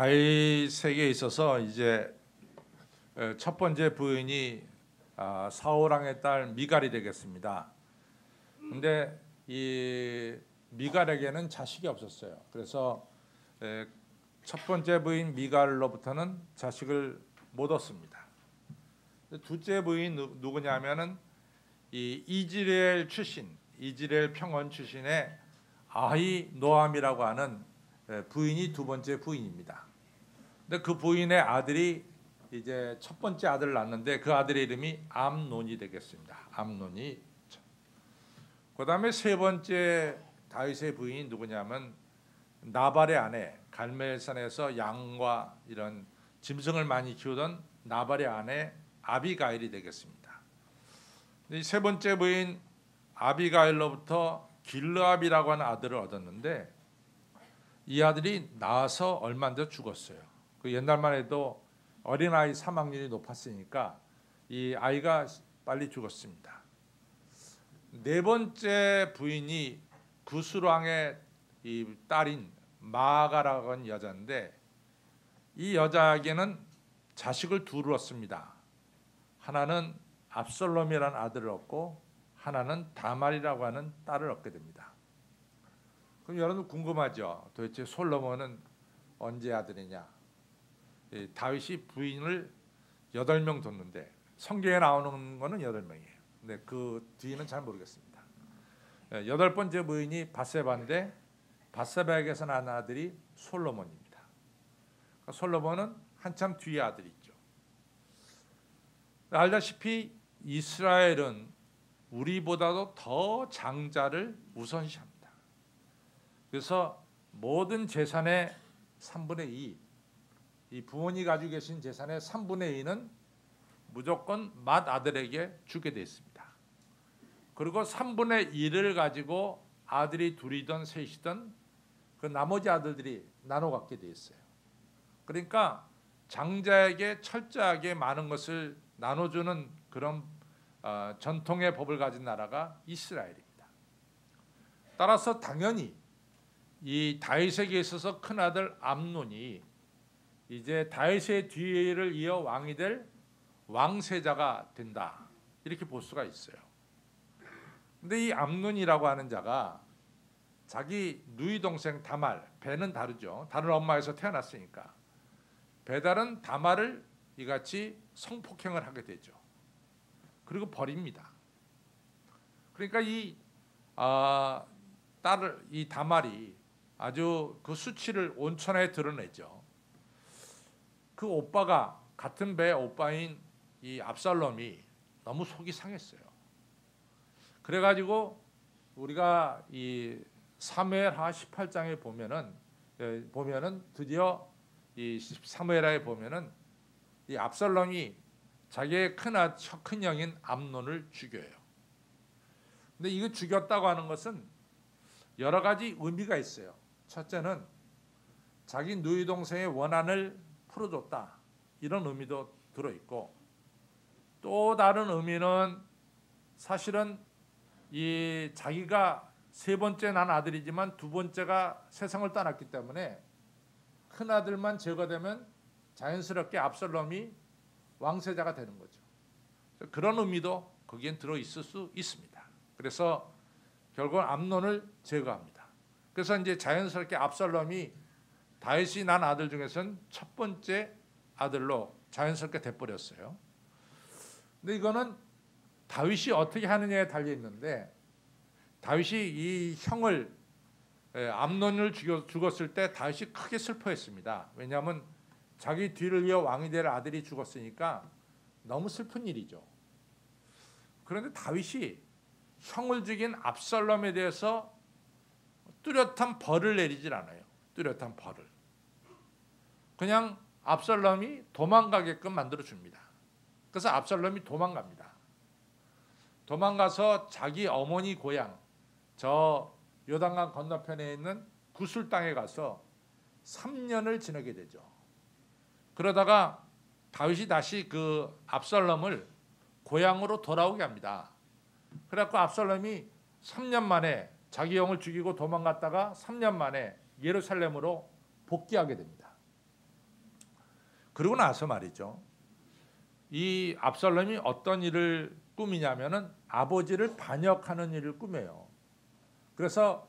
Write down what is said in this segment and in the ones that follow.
다윗에게 있어서 이제 첫 번째 부인이 사울 왕의 딸 미갈이 되겠습니다. 근데 이 미갈에게는 자식이 없었어요. 그래서 첫 번째 부인 미갈로부터는 자식을 못 얻습니다. 둘째 부인 누구냐면은 이 이즈라엘 출신, 이즈라엘 평원 출신의 아히노암이라고 하는 부인이 두 번째 부인입니다. 근데 그 부인의 아들이 이제 첫 번째 아들을 낳았는데 그 아들의 이름이 암논이 되겠습니다. 암논이. 그다음에 세 번째 다윗의 부인이 누구냐면 나발의 아내, 갈멜산에서 양과 이런 짐승을 많이 키우던 나발의 아내 아비가일이 되겠습니다. 이 세 번째 부인 아비가일로부터 길르압이라고 하는 아들을 얻었는데 이 아들이 낳아서 얼마 안 돼 죽었어요. 그 옛날만 해도 어린아이 사망률이 높았으니까 이 아이가 빨리 죽었습니다. 네 번째 부인이 구스왕의 이 딸인 마아가라고 하는 여자인데 이 여자에게는 자식을 둘을 얻습니다. 하나는 압살롬이라는 아들을 얻고 하나는 다말이라고 하는 딸을 얻게 됩니다. 그럼 여러분 궁금하죠? 도대체 솔로몬은 언제 아들이냐? 다윗이 부인을 8명 뒀는데 성경에 나오는 거는 8명이에요. 근데 그 뒤는 잘 모르겠습니다. 8번째 부인이 밧세바인데 밧세바에게서 난 아들이 솔로몬입니다. 그러니까 솔로몬은 한참 뒤에 아들이 있죠. 알다시피 이스라엘은 우리보다도 더 장자를 우선시합니다. 그래서 모든 재산의 3분의 2, 이 부모님이 가지고 계신 재산의 3분의 2는 무조건 맏아들에게 주게 되어 있습니다. 그리고 3분의 1을 가지고 아들이 둘이든 셋이든 그 나머지 아들들이 나눠 갖게 되어 있어요. 그러니까 장자에게 철저하게 많은 것을 나눠주는 그런 전통의 법을 가진 나라가 이스라엘입니다. 따라서 당연히 이 다윗에게 있어서 큰 아들 암논이 이제 다윗의 뒤를 이어 왕이 될 왕세자가 된다, 이렇게 볼 수가 있어요. 근데 이 암논이라고 하는 자가 자기 누이 동생 다말, 배는 다르죠. 다른 엄마에서 태어났으니까 배달은 다말을 이같이 성폭행을 하게 되죠. 그리고 버립니다. 그러니까 이 딸을, 이 다말이 아주 그 수치를 온천에 드러내죠. 그 오빠가, 같은 배 오빠인 이 압살롬이 너무 속이 상했어요. 그래가지고 우리가 이 사무엘하 18장에 보면은 드디어 이 사무엘하에 보면은 이 압살롬이 자기의 큰 형인 암논을 죽여요. 근데 이거 죽였다고 하는 것은 여러 가지 의미가 있어요. 첫째는 자기 누이 동생의 원한을 풀어줬다, 이런 의미도 들어있고, 또 다른 의미는 사실은 이 자기가 세 번째 난 아들이지만 두 번째가 세상을 떠났기 때문에 큰 아들만 제거되면 자연스럽게 압살롬이 왕세자가 되는 거죠. 그런 의미도 거기엔 들어있을 수 있습니다. 그래서 결국 암논을 제거합니다. 그래서 이제 자연스럽게 압살롬이 다윗이 난 아들 중에서는 첫 번째 아들로 자연스럽게 돼버렸어요. 근데 이거는 다윗이 어떻게 하느냐에 달려 있는데, 다윗이 이 형을 암논을 죽었을 때 다윗이 크게 슬퍼했습니다. 왜냐하면 자기 뒤를 이어 왕이 될 아들이 죽었으니까 너무 슬픈 일이죠. 그런데 다윗이 형을 죽인 압살롬에 대해서 뚜렷한 벌을 내리질 않아요. 뚜렷한 벌을. 그냥 압살롬이 도망가게끔 만들어줍니다. 그래서 압살롬이 도망갑니다. 도망가서 자기 어머니 고향, 저 요단강 건너편에 있는 구술 땅에 가서 3년을 지내게 되죠. 그러다가 다윗이 다시 그 압살롬을 고향으로 돌아오게 합니다. 그래갖고 압살롬이 3년 만에 자기 형을 죽이고 도망갔다가 3년 만에 예루살렘으로 복귀하게 됩니다. 그러고 나서 말이죠. 이 압살롬이 어떤 일을 꾸미냐면은 아버지를 반역하는 일을 꾸며요. 그래서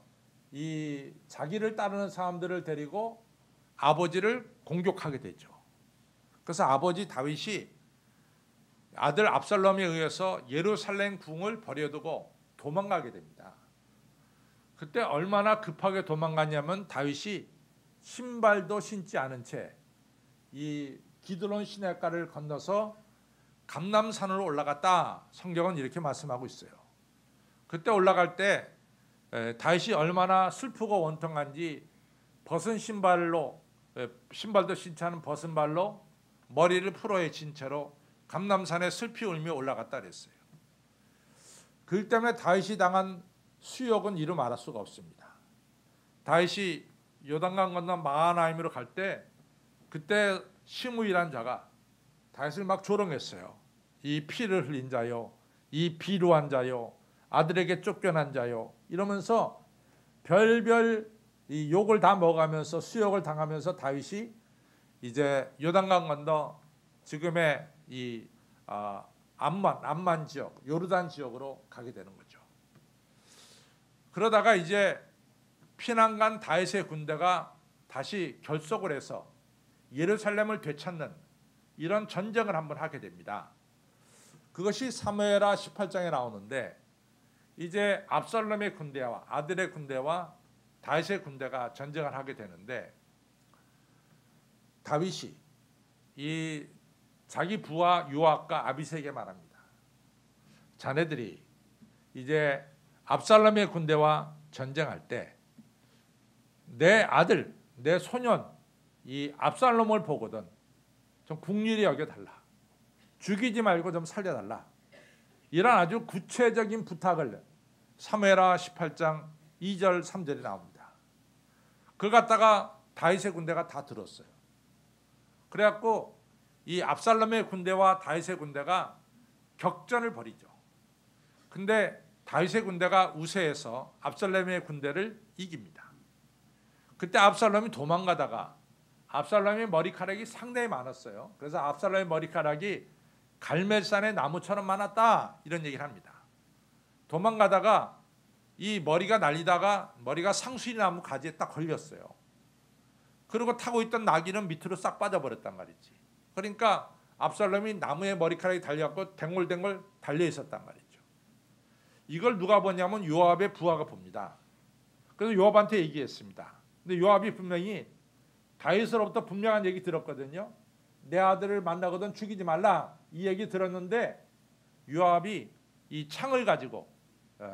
이 자기를 따르는 사람들을 데리고 아버지를 공격하게 되죠. 그래서 아버지 다윗이 아들 압살롬에 의해서 예루살렘 궁을 버려두고 도망가게 됩니다. 그때 얼마나 급하게 도망갔냐면 다윗이 신발도 신지 않은 채 이 기드론 시냇가를 건너서 감람산으로 올라갔다. 성경은 이렇게 말씀하고 있어요. 그때 올라갈 때 다윗이 얼마나 슬프고 원통한지 벗은 신발로, 신발도 신지 않은 벗은 발로 머리를 풀어헤친 채로 감람산에 슬피 울며 올라갔다 그랬어요. 그 때문에 다윗이 당한 수욕은 이루 말할 수가 없습니다. 다윗이 요단강 건너 마하나임으로 갈 때 그때 시므이란 자가 다윗을 막 조롱했어요. 이 피를 흘린 자요, 이 비루한 자요, 아들에게 쫓겨난 자요, 이러면서 별별 이 욕을 다 먹으면서 수욕을 당하면서 다윗이 이제 요단강 건너 지금의 이 암만 지역, 요르단 지역으로 가게 되는 거죠. 그러다가 이제 피난간 다윗의 군대가 다시 결속을 해서 예루살렘을 되찾는 이런 전쟁을 한번 하게 됩니다. 그것이 사무엘하 18장에 나오는데 이제 압살롬의 군대와 아들의 군대와 다윗의 군대가 전쟁을 하게 되는데 다윗이 이 자기 부하 요압과 아비새에게 말합니다. 자네들이 이제 압살롬의 군대와 전쟁할 때 내 아들, 내 소년 이 압살롬을 보거든 좀 국률이 여겨달라. 죽이지 말고 좀 살려달라. 이런 아주 구체적인 부탁을 사무엘하 18장 2절 3절에 나옵니다. 그걸 갖다가 다윗의 군대가 다 들었어요. 그래갖고 이 압살롬의 군대와 다윗의 군대가 격전을 벌이죠. 근데 다윗의 군대가 우세해서 압살롬의 군대를 이깁니다. 그때 압살롬이 도망가다가 압살롬의 머리카락이 상당히 많았어요. 그래서 압살롬의 머리카락이 갈멜산의 나무처럼 많았다 이런 얘기를 합니다. 도망가다가 이 머리가 날리다가 머리가 상수리 나무 가지에 딱 걸렸어요. 그리고 타고 있던 나귀는 밑으로 싹 빠져버렸단 말이지. 그러니까 압살롬이 나무에 머리카락이 달려갖고 댕골댕골 달려 있었단 말이죠. 이걸 누가 보냐면 요압의 부하가 봅니다. 그래서 요압한테 얘기했습니다. 근데 요압이 분명히 다윗으로부터 분명한 얘기 들었거든요. 내 아들을 만나거든 죽이지 말라 이 얘기 들었는데 요압이 이 창을 가지고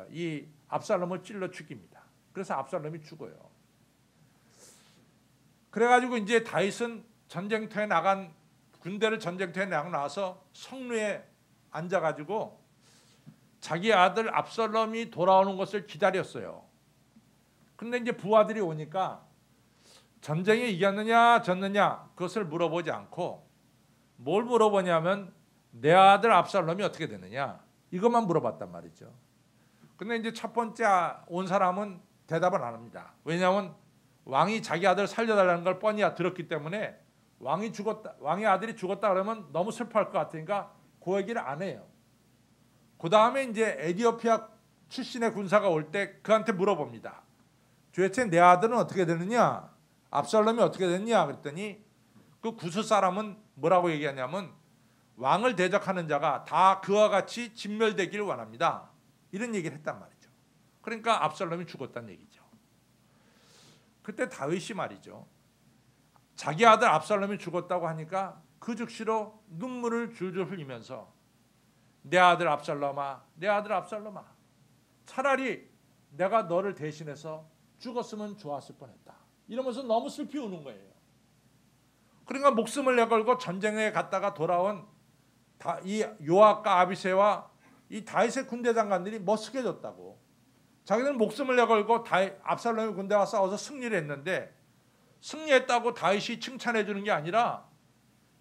이 압살롬을 찔러 죽입니다. 그래서 압살롬이 죽어요. 그래가지고 이제 다윗은 전쟁터에 나간 군대를 전쟁터에 나가서 성루에 앉아가지고 자기 아들 압살롬이 돌아오는 것을 기다렸어요. 근데 이제 부하들이 오니까 전쟁에 이겼느냐 졌느냐 그것을 물어보지 않고 뭘 물어보냐면 내 아들 압살롬이 어떻게 됐느냐 이것만 물어봤단 말이죠. 근데 이제 첫 번째 온 사람은 대답을 안 합니다. 왜냐하면 왕이 자기 아들 살려달라는 걸 뻔히 들었기 때문에 왕이 죽었다, 왕의 아들이 죽었다 그러면 너무 슬퍼할 것 같으니까 그 얘기를 안 해요. 그 다음에 이제 에디오피아 출신의 군사가 올 때 그한테 물어봅니다. 도대체 내 아들은 어떻게 되느냐? 압살롬이 어떻게 됐냐? 그랬더니 그 구스 사람은 뭐라고 얘기하냐면 왕을 대적하는 자가 다 그와 같이 진멸되기를 원합니다. 이런 얘기를 했단 말이죠. 그러니까 압살롬이 죽었다는 얘기죠. 그때 다윗이 말이죠. 자기 아들 압살롬이 죽었다고 하니까 그 즉시로 눈물을 줄줄 흘리면서 내 아들 압살롬아, 내 아들 압살롬아, 차라리 내가 너를 대신해서 죽었으면 좋았을 뻔했다. 이러면서 너무 슬피 우는 거예요. 그러니까 목숨을 내걸고 전쟁에 갔다가 돌아온 이 요압과 아비새와 이 다윗의 군대 장관들이 머쓱해졌다고. 자기들은 목숨을 내걸고 압살롬의 군대와 싸워서 승리를 했는데 승리했다고 다윗이 칭찬해 주는 게 아니라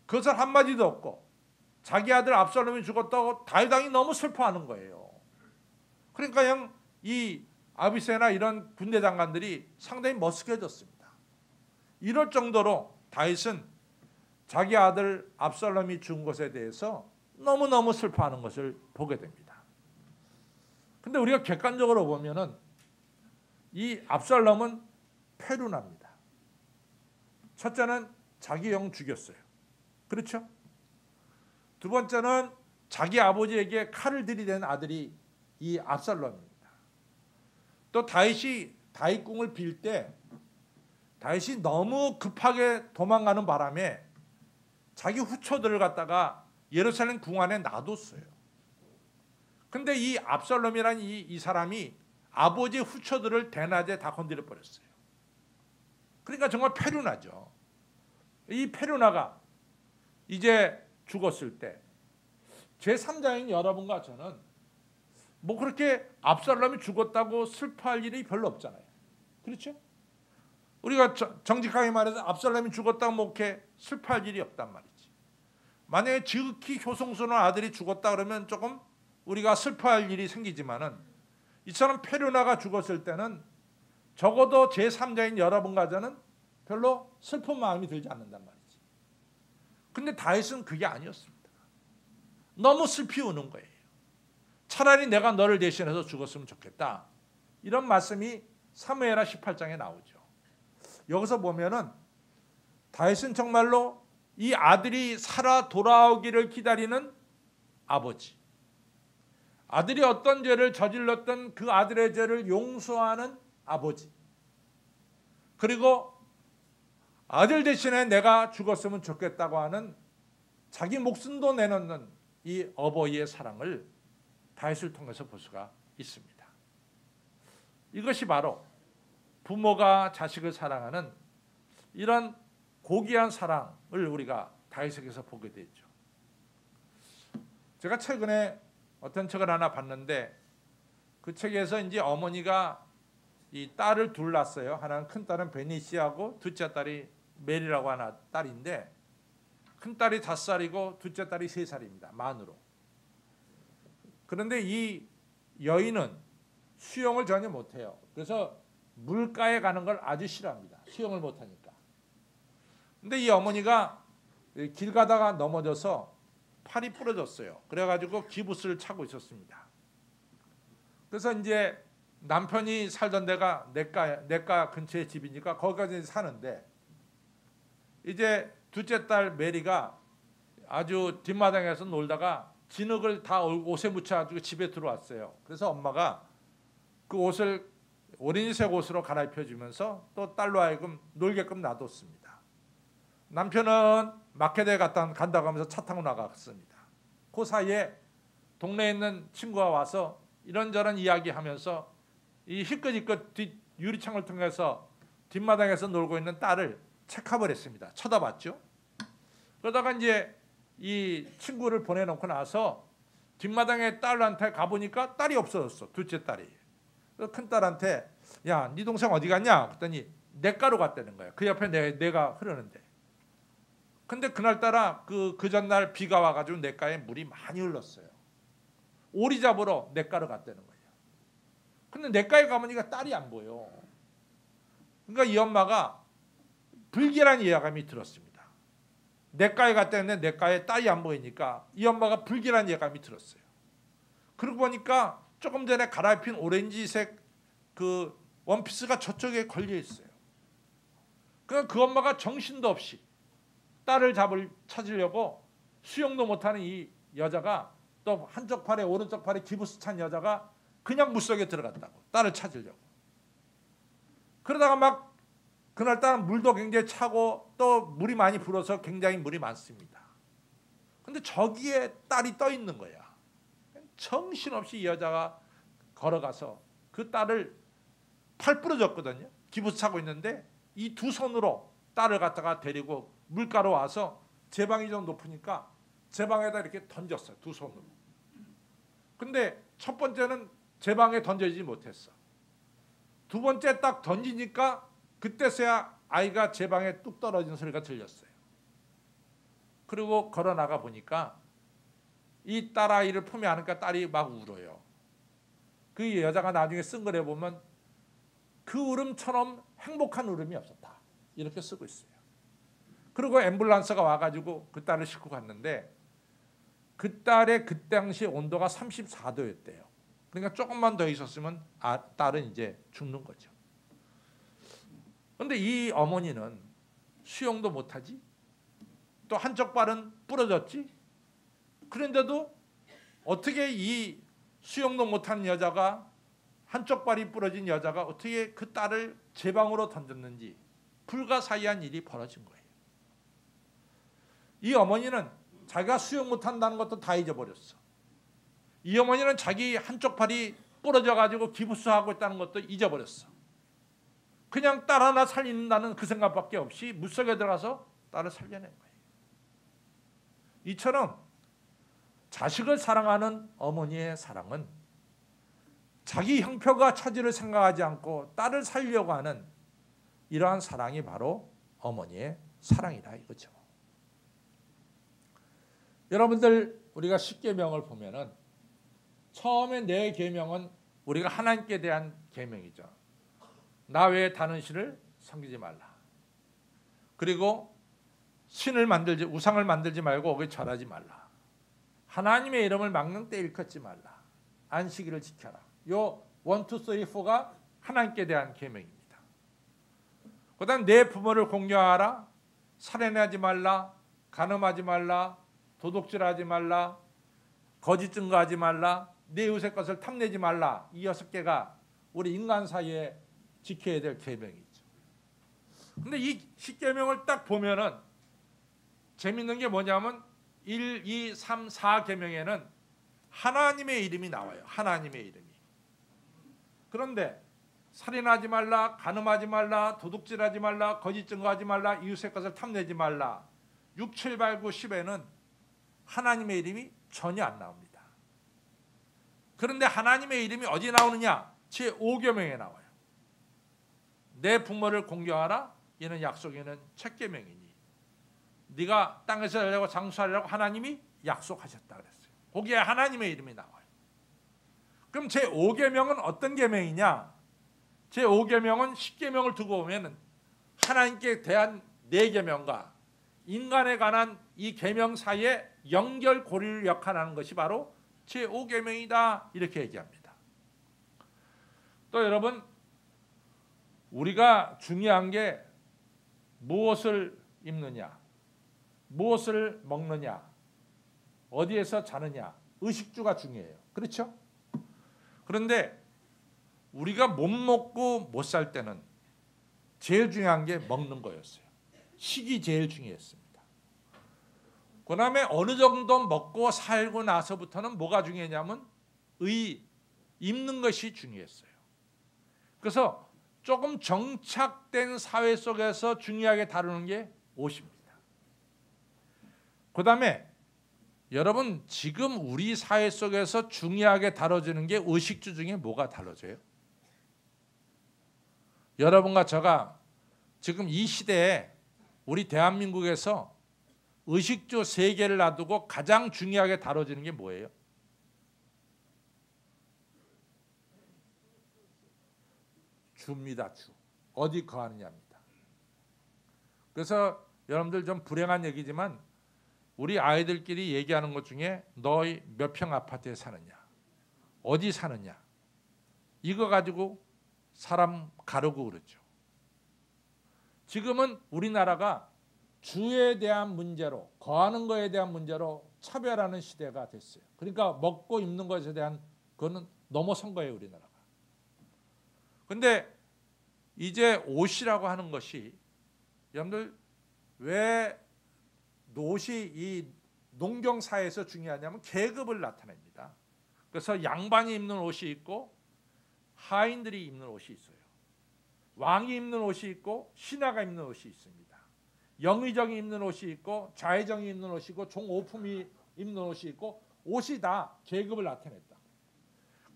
그것을 한마디도 없고 자기 아들 압살롬이 죽었다고 다윗 왕이 너무 슬퍼하는 거예요. 그러니까 그냥 이 아비새나 이런 군대 장관들이 상당히 머쓱해졌습니다. 이럴 정도로 다윗은 자기 아들 압살롬이 죽은 것에 대해서 너무너무 슬퍼하는 것을 보게 됩니다. 근데 우리가 객관적으로 보면은 이 압살롬은 페루나입니다. 첫째는 자기 형 죽였어요. 그렇죠? 두 번째는 자기 아버지에게 칼을 들이댄 아들이 이 압살롬입니다. 또 다윗 궁을 빌 때 다윗이 너무 급하게 도망가는 바람에 자기 후초들을 갖다가 예루살렘 궁 안에 놔뒀어요. 근데 이 압살롬이라는 이 사람이 아버지의 후초들을 대낮에 다 건드려 버렸어요. 그러니까 정말 페루나죠. 이 페루나가 이제 죽었을 때 제3자인 여러분과 저는 뭐 그렇게 압살롬이 죽었다고 슬퍼할 일이 별로 없잖아요. 그렇죠? 우리가 정직하게 말해서 압살롬이 죽었다고 뭐 이렇게 슬퍼할 일이 없단 말이지. 만약에 지극히 효성스러운 아들이 죽었다 그러면 조금 우리가 슬퍼할 일이 생기지만은 이처럼 페루나가 죽었을 때는 적어도 제3자인 여러분과 저는 별로 슬픈 마음이 들지 않는단 말이지. 근데 다윗은 그게 아니었습니다. 너무 슬피 우는 거예요. 차라리 내가 너를 대신해서 죽었으면 좋겠다. 이런 말씀이 사무엘하 18장에 나오죠. 여기서 보면은 다윗은 정말로 이 아들이 살아 돌아오기를 기다리는 아버지, 아들이 어떤 죄를 저질렀던 그 아들의 죄를 용서하는 아버지, 그리고 아들 대신에 내가 죽었으면 좋겠다고 하는 자기 목숨도 내놓는 이 어버이의 사랑을 다윗을 통해서 볼 수가 있습니다. 이것이 바로 부모가 자식을 사랑하는 이런 고귀한 사랑을 우리가 다윗에게서 보게 되죠. 제가 최근에 어떤 책을 하나 봤는데 그 책에서 이제 어머니가 이 딸을 둘 낳았어요. 하나는 큰 딸은 베니시하고 둘째 딸이 메리라고 하는 딸인데 큰 딸이 5살이고 둘째 딸이 3살입니다. 만으로. 그런데 이 여인은 수영을 전혀 못해요. 그래서 물가에 가는 걸 아주 싫어합니다. 수영을 못하니까. 근데 이 어머니가 길 가다가 넘어져서 팔이 부러졌어요. 그래가지고 기부스를 차고 있었습니다. 그래서 이제 남편이 살던 데가 내과 근처에 집이니까 거기까지 사는데 이제 둘째 딸 메리가 아주 뒷마당에서 놀다가 진흙을 다 옷에 묻혀가지고 집에 들어왔어요. 그래서 엄마가 그 옷을 오렌지색 옷으로 갈아입혀주면서 또 딸로 하여금 놀게끔 놔뒀습니다. 남편은 마켓에 간다고 하면서 차 타고 나갔습니다. 그 사이에 동네에 있는 친구가 와서 이런저런 이야기하면서 이 희끗희끗 뒷 유리창을 통해서 뒷마당에서 놀고 있는 딸을 체크업을 했습니다. 쳐다봤죠. 그러다가 이제 이 친구를 보내놓고 나서 뒷마당에 딸한테 가보니까 딸이 없어졌어. 둘째 딸이. 큰 딸한테 야, 네 동생 어디 갔냐? 그랬더니 내과로 갔다는 거야. 그 옆에 내가 흐르는데. 근데 그날따라 그 전날 비가 와가지고 내과에 물이 많이 흘렀어요. 오리 잡으러 내과로 갔다는 거예요. 근데 내과에 가보니까 딸이 안 보여. 그러니까 이 엄마가 불길한 예감이 들었습니다. 내과에 갔다는데 내과에 딸이 안 보이니까 이 엄마가 불길한 예감이 들었어요. 그러고 보니까 조금 전에 갈아입힌 오렌지색 그 원피스가 저쪽에 걸려 있어요. 그러니까 그 엄마가 정신도 없이 딸을 찾으려고 수영도 못하는 이 여자가 또 한쪽 팔에 오른쪽 팔에 기부스 찬 여자가 그냥 물속에 들어갔다고 딸을 찾으려고. 그러다가 막 그날따라 물도 굉장히 차고 또 물이 많이 불어서 굉장히 물이 많습니다. 근데 저기에 딸이 떠 있는 거야. 정신없이 이 여자가 걸어가서 그 딸을 팔 부러졌거든요. 기부스 차고 있는데 이 두 손으로 딸을 갖다가 데리고 물가로 와서 제 방이 좀 높으니까 제 방에다 이렇게 던졌어요. 두 손으로. 근데 첫 번째는 제 방에 던져지지 못했어. 두 번째 딱 던지니까 그때서야 아이가 제 방에 뚝 떨어진 소리가 들렸어요. 그리고 걸어 나가 보니까 이 딸아이를 품에 안으니까 딸이 막 울어요. 그 여자가 나중에 쓴 글에 보면 그 울음처럼 행복한 울음이 없었다. 이렇게 쓰고 있어요. 그리고 앰뷸런스가 와가지고 그 딸을 싣고 갔는데 그 딸의 그 당시 온도가 34도였대요. 그러니까 조금만 더 있었으면 딸은 이제 죽는 거죠. 그런데 이 어머니는 수영도 못하지, 또 한쪽 발은 부러졌지. 그런데도 어떻게 이 수영도 못하는 여자가, 한쪽 발이 부러진 여자가 어떻게 그 딸을 제 방으로 던졌는지 불가사의한 일이 벌어진 거예요. 이 어머니는 자기가 수영 못한다는 것도 다 잊어버렸어. 이 어머니는 자기 한쪽 팔이 부러져 가지고 기부스하고 있다는 것도 잊어버렸어. 그냥 딸 하나 살린다는 그 생각밖에 없이 물속에 들어가서 딸을 살려낸 거예요. 이처럼 자식을 사랑하는 어머니의 사랑은 자기 형편과 처지를 생각하지 않고 딸을 살려고 하는 이러한 사랑이 바로 어머니의 사랑이다 이거죠. 여러분들, 우리가 십계명을 보면은 처음에 네 계명은 우리가 하나님께 대한 계명이죠. 나 외에 다른 신을 섬기지 말라. 그리고 우상을 만들지 말고 거기 절하지 말라. 하나님의 이름을 막는 때 일컫지 말라. 안식일을 지켜라. 요 1, 2, 3, 4가 하나님께 대한 계명입니다. 그다음 내 부모를 공경하라. 살인하지 말라. 간음하지 말라. 도둑질하지 말라. 거짓 증거하지 말라. 내 이웃의 것을 탐내지 말라. 이 6개가 우리 인간 사이에 지켜야 될 계명이죠. 근데 이 10계명을 딱 보면은 재밌는 게 뭐냐면 1, 2, 3, 4계명에는 하나님의 이름이 나와요. 하나님의 이름이. 그런데 살인하지 말라, 간음하지 말라, 도둑질하지 말라, 거짓 증거하지 말라, 이웃의 것을 탐내지 말라. 6, 7, 8, 9, 10에는 하나님의 이름이 전혀 안 나옵니다. 그런데 하나님의 이름이 어디 나오느냐? 제5계명에 나와요. 내 부모를 공경하라. 이는 약속에는 첫 계명이니 네가 땅에서 살려고 장수하려고 하나님이 약속하셨다 그랬어요. 거기에 하나님의 이름이 나와요. 그럼 제5계명은 어떤 계명이냐? 제5계명은 10계명을 두고 보면 하나님께 대한 4계명과 인간에 관한 이 계명 사이에 연결고리를 역할하는 것이 바로 제5계명이다 이렇게 얘기합니다. 또 여러분, 우리가 중요한 게 무엇을 입느냐, 무엇을 먹느냐, 어디에서 자느냐, 의식주가 중요해요. 그렇죠? 그런데 우리가 못 먹고 못 살 때는 제일 중요한 게 먹는 거였어요. 식이 제일 중요했습니다. 그 다음에 어느 정도 먹고 살고 나서부터는 뭐가 중요했냐면 입는 것이 중요했어요. 그래서 조금 정착된 사회 속에서 중요하게 다루는 게 옷입니다. 그 다음에 여러분, 지금 우리 사회 속에서 중요하게 다뤄지는 게 의식주 중에 뭐가 다뤄져요? 여러분과 제가 지금 이 시대에 우리 대한민국에서 의식주 3개를 놔두고 가장 중요하게 다뤄지는 게 뭐예요? 주입니다. 주. 어디 거하느냐입니다. 그래서 여러분들 좀 불행한 얘기지만 우리 아이들끼리 얘기하는 것 중에 너희 몇 평 아파트에 사느냐, 어디 사느냐, 이거 가지고 사람 가르고 그러죠. 지금은 우리나라가 주에 대한 문제로, 거하는 것에 대한 문제로 차별하는 시대가 됐어요. 그러니까 먹고 입는 것에 대한 그거는 넘어선 거예요, 우리나라가. 근데 이제 옷이라고 하는 것이, 여러분들 왜 옷이 이 농경사회에서 중요하냐면 계급을 나타냅니다. 그래서 양반이 입는 옷이 있고 하인들이 입는 옷이 있어요. 왕이 입는 옷이 있고 신하가 입는 옷이 있습니다. 영의정이 입는 옷이 있고 좌의정이 입는 옷이 있고 종오품이 입는 옷이 있고, 옷이 다 계급을 나타냈다.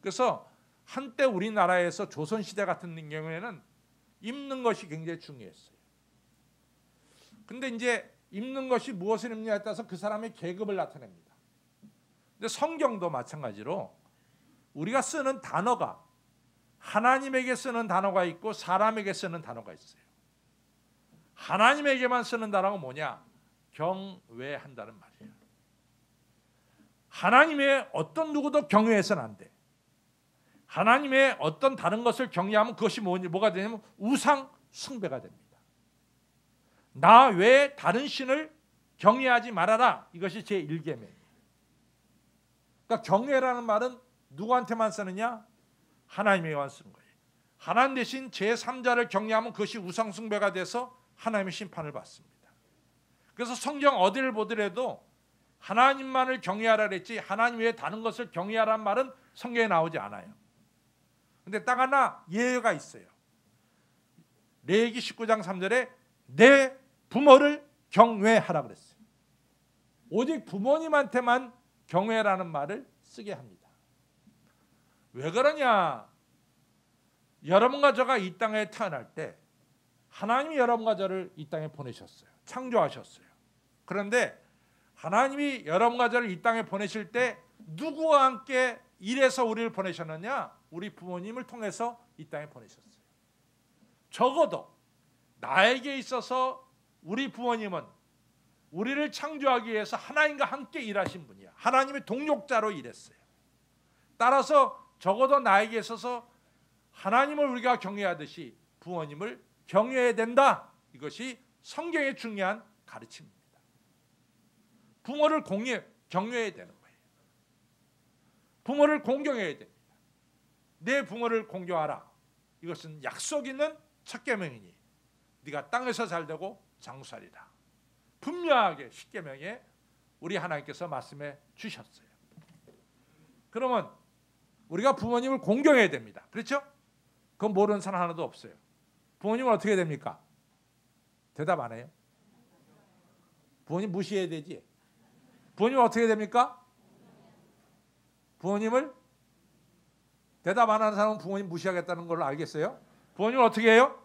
그래서 한때 우리나라에서 조선시대 같은 경우에는 입는 것이 굉장히 중요했어요. 근데 이제 입는 것이 무엇을 입느냐에 따라서 그 사람의 계급을 나타냅니다. 근데 성경도 마찬가지로 우리가 쓰는 단어가 하나님에게 쓰는 단어가 있고 사람에게 쓰는 단어가 있어요. 하나님에게만 쓰는다라고 뭐냐? 경외한다는 말이에요. 하나님의 어떤 누구도 경외해서는 안 돼. 하나님의 어떤 다른 것을 경외하면 그것이 뭐가 되냐면 우상 숭배가 됩니다. 나 외에 다른 신을 경외하지 말아라. 이것이 제1계명이에요. 그러니까 경외라는 말은 누구한테만 쓰느냐? 하나님에게만 쓰는 거예요. 하나님 대신 제3자를 경외하면 그것이 우상 숭배가 돼서 하나님의 심판을 받습니다. 그래서 성경 어디를 보더라도 하나님만을 경외하라 그랬지 하나님 외에 다른 것을 경외하라는 말은 성경에 나오지 않아요. 근데 딱 하나 예외가 있어요. 레위기 19장 3절에 내 부모를 경외하라 그랬어요. 오직 부모님한테만 경외라는 말을 쓰게 합니다. 왜 그러냐? 여러분과 저가 이 땅에 태어날 때 하나님이 여러분과 저를 이 땅에 보내셨어요. 창조하셨어요. 그런데 하나님이 여러분과 저를 이 땅에 보내실 때 누구와 함께 이래서 우리를 보내셨느냐? 우리 부모님을 통해서 이 땅에 보내셨어요. 적어도 나에게 있어서 우리 부모님은 우리를 창조하기 위해서 하나님과 함께 일하신 분이야. 하나님의 동력자로 일했어요. 따라서 적어도 나에게 있어서 하나님을 우리가 경외하듯이 부모님을 경외해야 된다. 이것이 성경의 중요한 가르침입니다. 부모를 경외해야 되는 거예요. 부모를 공경해야 됩니다. 내 부모를 공경하라. 이것은 약속 있는 첫 계명이니 네가 땅에서 잘되고 장수하리라. 분명하게 십계명에 우리 하나님께서 말씀해 주셨어요. 그러면 우리가 부모님을 공경해야 됩니다. 그렇죠? 그건 모르는 사람 하나도 없어요. 부모님은 어떻게 됩니까? 대답 안 해요? 부모님 무시해야 되지. 부모님은 어떻게 됩니까? 부모님을 대답 안 하는 사람은 부모님 무시하겠다는 걸 알겠어요? 부모님을 어떻게 해요?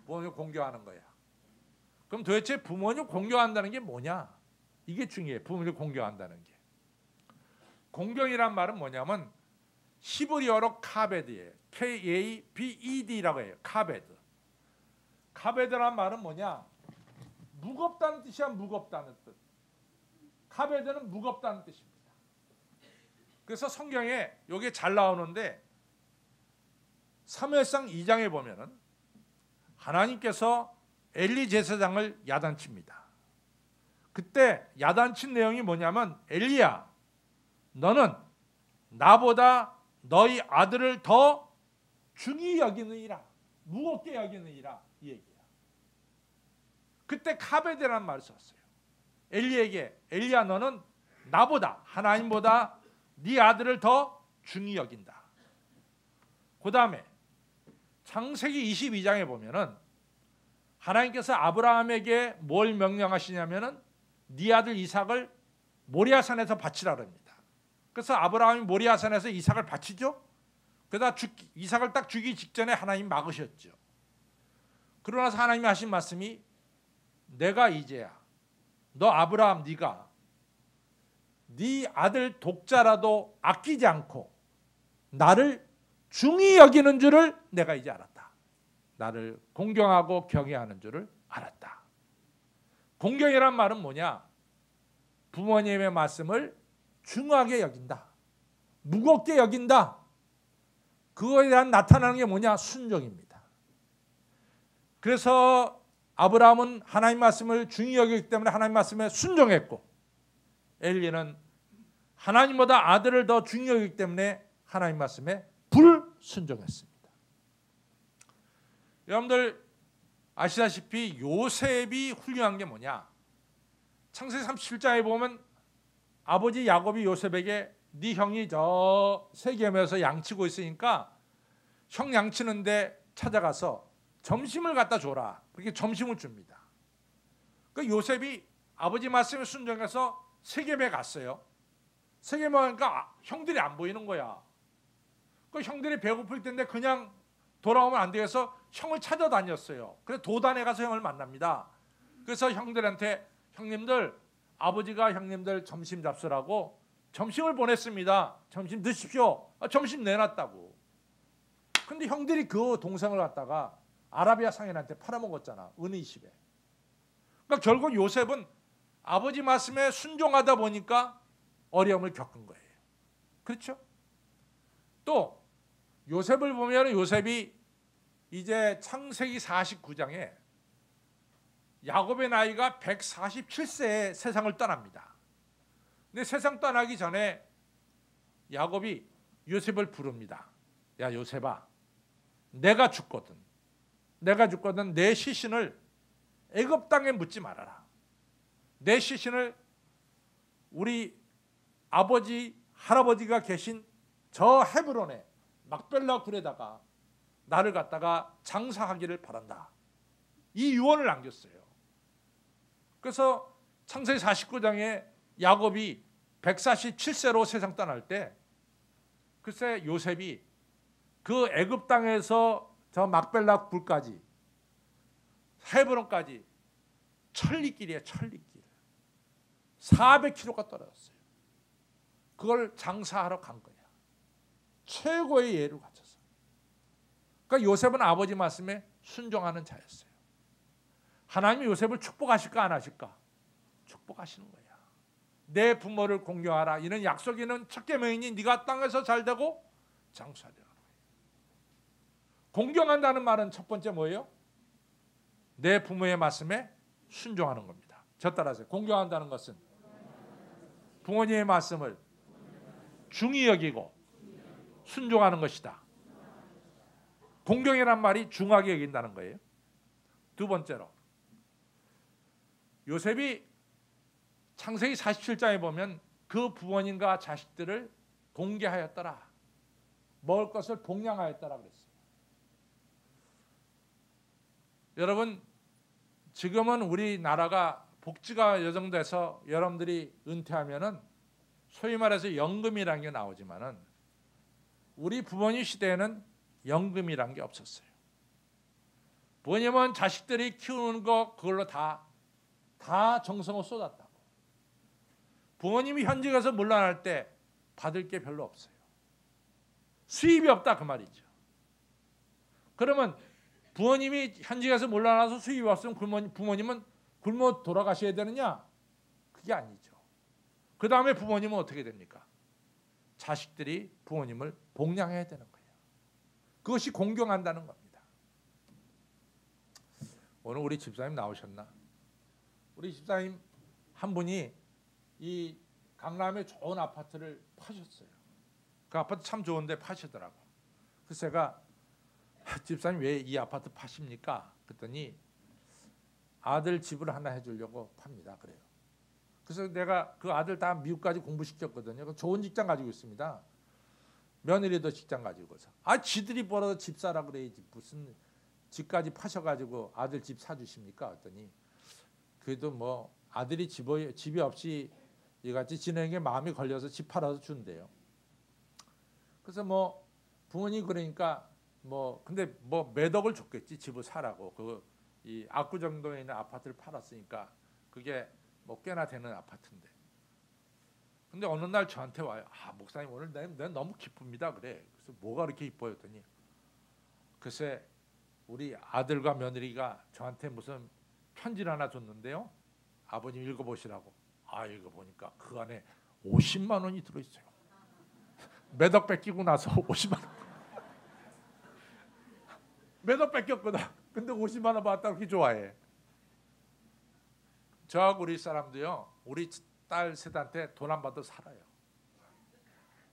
부모님을 공경하는 거야. 그럼 도대체 부모님 공경한다는 게 뭐냐? 이게 중요해. 부모님을 공경한다는 게. 공경이란 말은 뭐냐면 히브리어로 카베드예요. K-A-B-E-D라고 해요. 카베드. 카베드란 말은 뭐냐? 무겁다는 뜻이야. 무겁다는 뜻. 카베드는 무겁다는 뜻입니다. 그래서 성경에 이게 잘 나오는데 사무엘상 2장에 보면은 하나님께서 엘리 제사장을 야단칩니다. 그때 야단친 내용이 뭐냐면 엘리야 너는 나보다 너희 아들을 더 중히 여기느니라. 무겁게 여기느니라. 이 얘기야. 그때 카베드라는 말을 썼어요. 엘리에게 엘리야 너는 나보다 하나님보다 네 아들을 더 중히 여긴다. 그 다음에 창세기 22장에 보면은 하나님께서 아브라함에게 뭘 명령하시냐면은 네 아들 이삭을 모리아산에서 바치라 그럽니다. 그래서 아브라함이 모리아산에서 이삭을 바치죠. 그러다 이삭을 딱 죽이기 직전에 하나님 막으셨죠. 그러고 나서 하나님이 하신 말씀이 내가 이제야 너 아브라함 네가 네 아들 독자라도 아끼지 않고 나를 중히 여기는 줄을 내가 이제 알았다. 나를 공경하고 경외하는 줄을 알았다. 공경이란 말은 뭐냐? 부모님의 말씀을 중하게 여긴다. 무겁게 여긴다. 그거에 대한 나타나는 게 뭐냐? 순종입니다. 그래서 아브라함은 하나님 말씀을 중히 여기기 때문에 하나님 말씀에 순종했고 엘리는 하나님보다 아들을 더 중히 여기기 때문에 하나님 말씀에 불순종했습니다. 여러분들 아시다시피 요셉이 훌륭한 게 뭐냐? 창세기 37장에 보면 아버지 야곱이 요셉에게 네 형이 저 세겜에서 양치고 있으니까 형 양치는데 찾아가서 점심을 갖다 줘라. 그렇게 점심을 줍니다. 그 요셉이 아버지 말씀에 순종해서 세겜에 갔어요. 세겜에 가니까 형들이 안 보이는 거야. 그 형들이 배고플 텐데 그냥 돌아오면 안 되어서 형을 찾아다녔어요. 그래서 도단에 가서 형을 만납니다. 그래서 형들한테 형님들 아버지가 형님들 점심 잡수라고 점심을 보냈습니다. 점심 드십시오. 점심 내놨다고. 근데 형들이 그 동생을 갖다가 아라비아 상인한테 팔아먹었잖아. 은 20에. 그러니까 결국 요셉은 아버지 말씀에 순종하다 보니까 어려움을 겪은 거예요. 그렇죠? 또 요셉을 보면 요셉이 이제 창세기 49장에 야곱의 나이가 147세에 세상을 떠납니다. 근데 세상 떠나기 전에 야곱이 요셉을 부릅니다. 야 요셉아, 내가 죽거든 내 시신을 애굽 땅에 묻지 말아라. 내 시신을 우리 아버지 할아버지가 계신 저 헤브론에 막벨라 굴에다가 나를 갖다가 장사하기를 바란다. 이 유언을 남겼어요. 그래서 창세기 49장에 야곱이 147세로 세상 떠날 때 글쎄 요셉이 그 애굽 땅에서 저 막벨라 굴까지 헤브론까지 천리길이에요. 천리길. 400km가 떨어졌어요. 그걸 장사하러 간 거야. 최고의 예를 갖춰서. 그러니까 요셉은 아버지 말씀에 순종하는 자였어요. 하나님이 요셉을 축복하실까 안 하실까? 축복하시는 거야. 내 부모를 공경하라. 이런 약속이 있는 첫 계명이니 네가 땅에서 잘되고 장수하리라. 공경한다는 말은 첫 번째 뭐예요? 내 부모의 말씀에 순종하는 겁니다. 저 따라서 공경한다는 것은 부모님의 말씀을 중히 여기고 순종하는 것이다. 공경이란 말이 중하게 여긴다는 거예요. 두 번째로 요셉이 창세기 47장에 보면 그 부모님과 자식들을 공개하였더라. 먹을 것을 복량하였더라 그랬어요. 여러분 지금은 우리나라가 복지가 여정돼서 여러분들이 은퇴하면은 소위 말해서 연금이라는 게 나오지만은 우리 부모님 시대에는 연금이란 게 없었어요. 부모님은 자식들이 키우는 거 그걸로 다 정성을 쏟았다고. 부모님이 현직에서 물러날 때 받을 게 별로 없어요. 수입이 없다 그 말이죠. 그러면 부모님이 현직에서 물러나서 수입이 없으면 부모님은 굶어 돌아가셔야 되느냐? 그게 아니죠. 그 다음에 부모님은 어떻게 됩니까? 자식들이 부모님을 복양해야 되는 거예요. 그것이 공경한다는 겁니다. 오늘 우리 집사님 나오셨나? 우리 집사님 한 분이 이 강남에 좋은 아파트를 파셨어요. 그 아파트 참 좋은데 파시더라고. 그래서 제가 집사님 왜 이 아파트 파십니까? 그랬더니 아들 집을 하나 해주려고 팝니다. 그래요. 그래서 내가 그 아들 다 미국까지 공부시켰거든요. 좋은 직장 가지고 있습니다. 며느리도 직장 가지고서. 지들이 벌어서 집 사라 그래야지. 무슨 집까지 파셔가지고 아들 집 사주십니까? 그랬더니 그래도 뭐 아들이 집이 없이 이같이 지내는 게 마음이 걸려서 집 팔아서 준대요. 그래서 뭐 부모님 그러니까 뭐 근데 뭐 몇 억을 줬겠지 집을 사라고. 이 압구정동에 있는 아파트를 팔았으니까 그게 뭐 꽤나 되는 아파트인데. 근데 어느 날 저한테 와요. 목사님 오늘 내가 너무 기쁩니다. 그래. 그래서 뭐가 그렇게 기뻐요? 했더니 글쎄 우리 아들과 며느리가 저한테 무슨 편지를 하나 줬는데요. 아버님 읽어보시라고. 읽어보니까 그 안에 50만 원이 들어있어요. 몇 억 뺏기고 나서 50만 원. 몇 억 뺏겼거든. 근데 50만 원 받았다고 그렇게 좋아해. 저하고 우리 사람도요. 우리 딸 셋한테 돈 안 받아 살아요.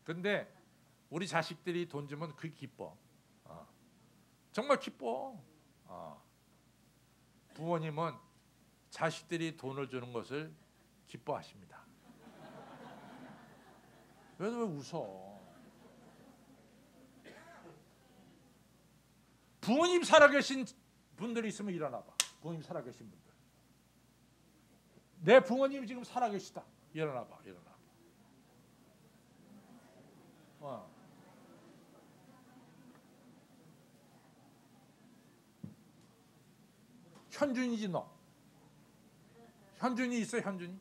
근데 우리 자식들이 돈 주면 그게 기뻐. 정말 기뻐. 부모님은 자식들이 돈을 주는 것을 기뻐하십니다. 왜 웃어? 부모님 살아계신 분들이 있으면 일어나봐. 부모님 살아계신 분들. 내 부모님이 지금 살아계시다. 일어나봐. 현준이지 너. 현준이 있어 현준이?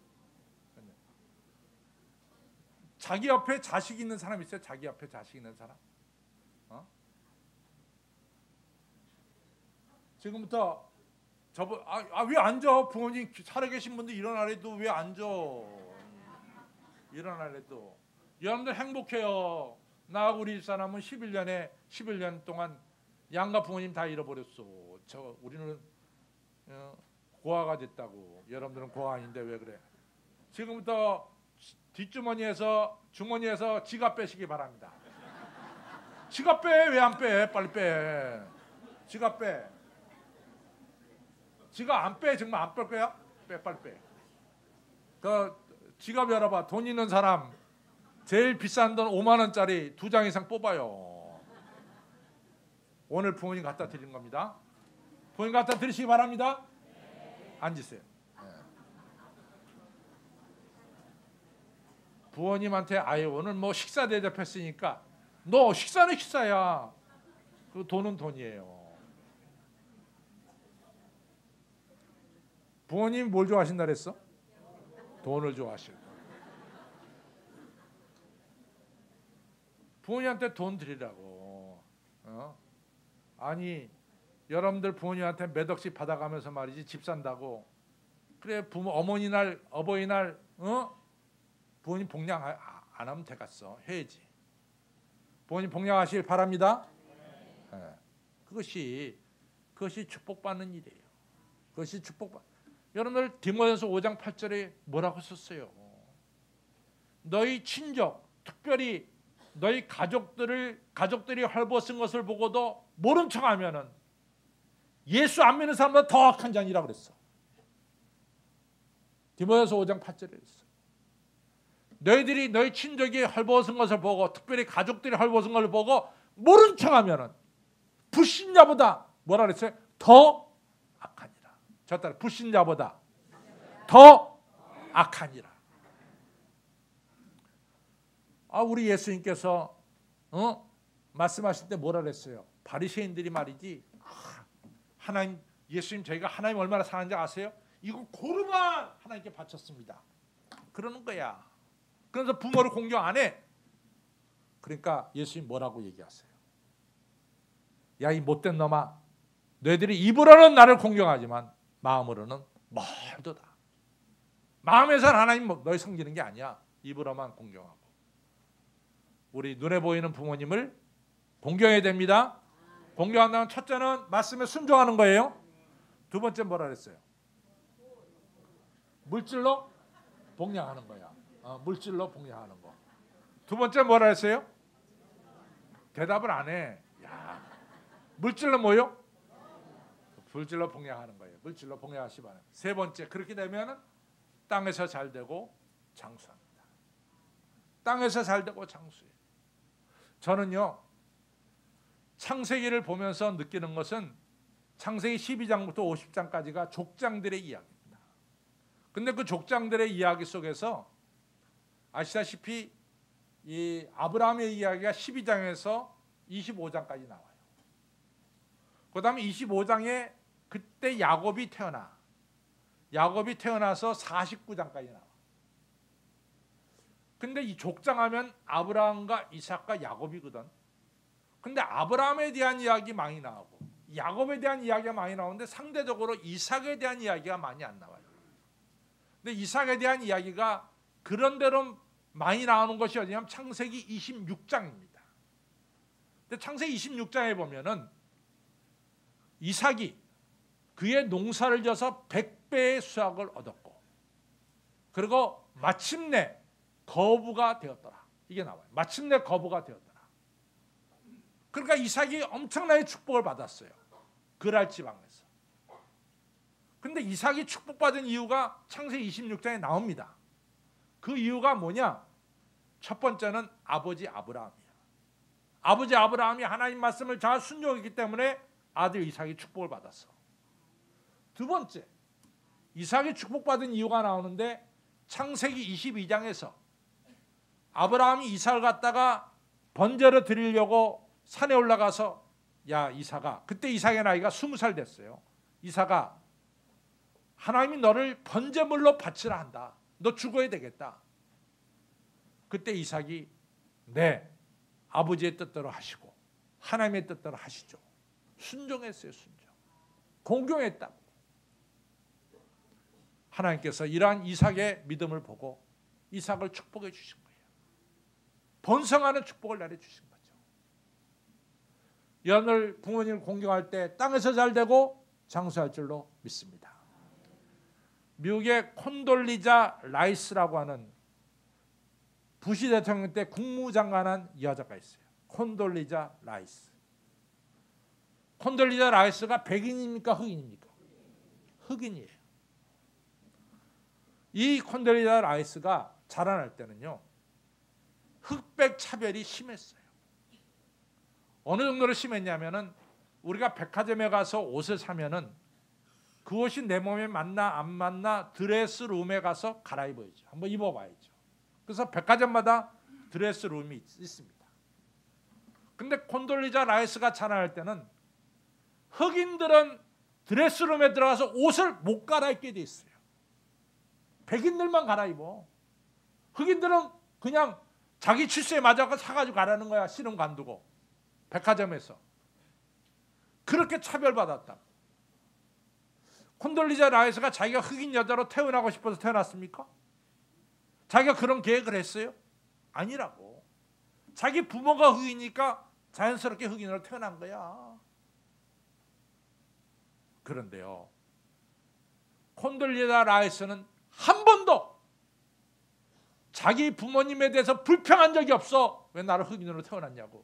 자기 옆에 자식 있는 사람 있어요? 자기 옆에 자식 있는 사람? 지금부터 왜 앉아? 부모님 살아계신 분들 일어나래도 왜 앉아? 일어나래도. 여러분들 행복해요. 나하고 우리 집사람은 11년 동안 양가 부모님 다 잃어버렸어. 우리는 고아가 됐다고. 여러분들은 고아 아닌데 왜 그래? 지금부터 뒷주머니에서 주머니에서 지갑 빼시기 바랍니다. 지갑 빼. 왜 안 빼? 빨리 빼. 지갑 빼. 지갑 안 빼. 정말 안 뺄 거야? 빼. 빨리 빼. 그 지갑 열어봐. 돈 있는 사람 제일 비싼 돈 5만 원짜리 2장 이상 뽑아요. 오늘 부모님 갖다 드리는 겁니다. 부모님 갖다 드리시기 바랍니다. 앉으세요. 부모님한테 오늘 뭐 식사 대접했으니까 너 식사는 식사야. 그 돈은 돈이에요. 부모님 뭘 좋아하신다 그랬어? 돈을 좋아하시고. 부모님한테 돈 드리라고. 아니 여러분들 부모님한테 몇 억씩 받아가면서 말이지 집 산다고. 그래 어머니날 어버이날 부모님 복양 안 하면 되겠어. 해야지. 부모님 복양하시길 바랍니다. 네. 그것이 축복받는 일이에요. 그것이 축복받. 여러분들 디모데전서 5장 8절에 뭐라고 썼어요? 너희 친족, 특별히 너희 가족들이 헐벗은 것을 보고도 모른 척하면은 예수 안 믿는 사람보다 더 악한 자니라 그랬어. 디모데전서 5장 8절에 그랬어. 너희 친족이 헐벗은 것을 보고 특별히 가족들이 헐벗은 것을 보고 모른 척하면은 불신자보다 뭐라 그랬어요? 더 악하니라. 저 따라 불신자보다 더 악하니라. 우리 예수님께서 말씀하실 때 뭐라 그랬어요? 바리새인들이 말이지. 하나님 예수님 저희가 하나님 얼마나 사랑하는지 아세요? 이거 고르만 하나님께 바쳤습니다. 그러는 거야. 그래서 부모를 공경 안 해. 그러니까 예수님 뭐라고 얘기하세요? 야 이 못된 놈아, 너희들이 입으로는 나를 공경하지만 마음으로는 멀도다. 마음에서는 하나님 너희 섬기는 게 아니야. 입으로만 공경하고. 우리 눈에 보이는 부모님을 공경해야 됩니다. 공경한다면 첫째는 말씀에 순종하는 거예요. 두 번째 뭐라 그랬어요? 물질로 복양하는 거야. 물질로 복양하는 거. 두 번째 뭐라 했어요? 대답을 안 해. 야, 물질로 뭐요? 물질로 복양하는 거예요. 물질로 복양하시 바랍니다. 세 번째 그렇게 되면 땅에서 잘 되고 장수합니다. 땅에서 잘 되고 장수해요. 저는요 창세기를 보면서 느끼는 것은 창세기 12장부터 50장까지가 족장들의 이야기입니다. 근데 그 족장들의 이야기 속에서 아시다시피 이 아브라함의 이야기가 12장에서 25장까지 나와요. 그 다음에 25장에 그때 야곱이 태어나서 49장까지 나와. 근데 이 족장하면 아브라함과 이삭과 야곱이거든. 근데 아브라함에 대한 이야기 많이 나오고 야곱에 대한 이야기가 많이 나오는데 상대적으로 이삭에 대한 이야기가 많이 안 나와요. 근데 이삭에 대한 이야기가 그런대로 많이 나오는 것이 어디냐면 창세기 26장입니다. 근데 창세기 26장에 보면은 이삭이 그의 농사를 져서 100배의 수확을 얻었고 그리고 마침내 거부가 되었더라. 이게 나와요. 마침내 거부가 되었더라. 그러니까 이삭이 엄청나게 축복을 받았어요. 그랄 지방에서. 근데 이삭이 축복받은 이유가 창세기 26장에 나옵니다. 그 이유가 뭐냐? 첫 번째는 아버지 아브라함이야. 아버지 아브라함이 하나님 말씀을 잘 순종했기 때문에 아들 이삭이 축복을 받았어. 두 번째, 이삭이 축복받은 이유가 나오는데 창세기 22장에서 아브라함이 이삭을 갖다가 번제로 드리려고 산에 올라가서 야 이삭아, 그때 이삭의 나이가 20살 됐어요. 이삭아, 하나님이 너를 번제물로 바치라 한다. 너 죽어야 되겠다. 그때 이삭이 네, 아버지의 뜻대로 하시고 하나님의 뜻대로 하시죠. 순종했어요. 순종. 공경했다. 하나님께서 이러한 이삭의 믿음을 보고 이삭을 축복해 주신 거예요. 번성하는 축복을 내려주신 거죠. 여러분들 부모님을 공경할 때 땅에서 잘 되고 장수할 줄로 믿습니다. 미국의 콘돌리자 라이스라고 하는 부시 대통령 때 국무장관한 여자가 있어요. 콘돌리자 라이스. 콘돌리자 라이스가 백인입니까? 흑인입니까? 흑인이에요. 이 콘돌리자 라이스가 자라날 때는요, 흑백 차별이 심했어요. 어느 정도로 심했냐면은 우리가 백화점에 가서 옷을 사면은 그 옷이 내 몸에 맞나 안 맞나 드레스룸에 가서 갈아입어야죠. 한번 입어봐야죠. 그래서 백화점마다 드레스룸이 있습니다. 근데 콘돌리자 라이스가 자라날 때는 흑인들은 드레스룸에 들어가서 옷을 못 갈아입게 돼 있어요. 백인들만 갈아입어. 흑인들은 그냥 자기 출세에 맞아서 사가지고 가라는 거야. 신은 관두고 백화점에서. 그렇게 차별받았다. 콘돌리자 라이스가 자기가 흑인 여자로 태어나고 싶어서 태어났습니까? 자기가 그런 계획을 했어요? 아니라고. 자기 부모가 흑인이니까 자연스럽게 흑인으로 태어난 거야. 그런데요, 콘돌리자 라이스는 한 번도 자기 부모님에 대해서 불평한 적이 없어. 왜 나를 흑인으로 태어났냐고.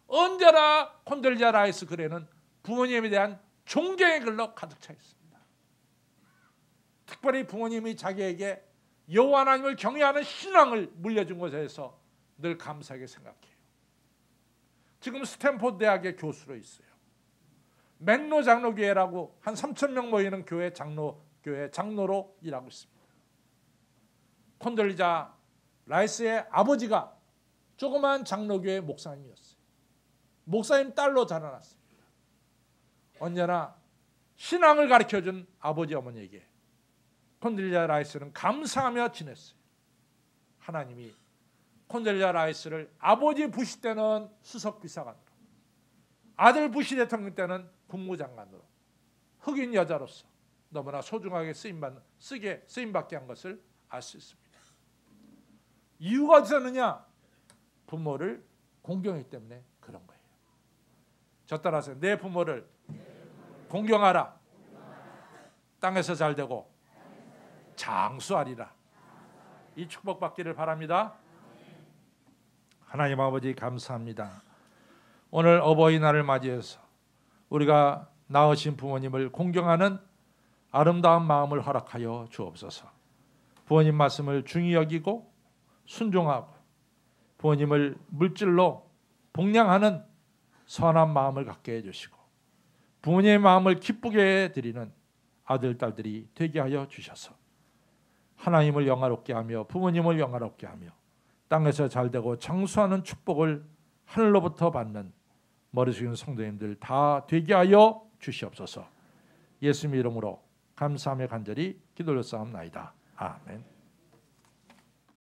언제나 콘돌리자 라이스 글에는 부모님에 대한 존경의 글로 가득 차 있습니다. 특별히 부모님이 자기에게 여호와 하나님을 경외하는 신앙을 물려준 것에서 늘 감사하게 생각해요. 지금 스탠포드 대학의 교수로 있어요. 맨로 장로교회라고 한 3,000명 모이는 교회 장로로 일하고 있습니다. 콘돌리자 라이스의 아버지가 조그만 장로교회 목사님이었어요. 목사님 딸로 자라났습니다. 언제나 신앙을 가르쳐준 아버지 어머니에게 콘돌리자 라이스는 감사하며 지냈어요. 하나님이 콘돌리자 라이스를 아버지 부시 때는 수석비서관으로, 아들 부시 대통령 때는 국무장관으로 흑인 여자로서 너무나 소중하게 쓰임받게 한 것을 알 수 있습니다. 이유가 어디서 느냐? 부모를 공경하기 때문에 그런 거예요. 저 따라서 내 부모를 공경하라. 땅에서 잘 되고 장수하리라. 이 축복받기를 바랍니다. 하나님 아버지 감사합니다. 오늘 어버이날을 맞이해서 우리가 낳으신 부모님을 공경하는 아름다운 마음을 허락하여 주옵소서. 부모님 말씀을 중히 여기고 순종하고 부모님을 물질로 복양하는 선한 마음을 갖게 해주시고 부모님의 마음을 기쁘게 해드리는 아들, 딸들이 되게 하여 주셔서 하나님을 영화롭게 하며 부모님을 영화롭게 하며 땅에서 잘되고 장수하는 축복을 하늘로부터 받는 머리 숙이는 성도님들 다 되게 하여 주시옵소서. 예수님 이름으로 감사하며 간절히 기도를 쌓옵나이다. 아멘.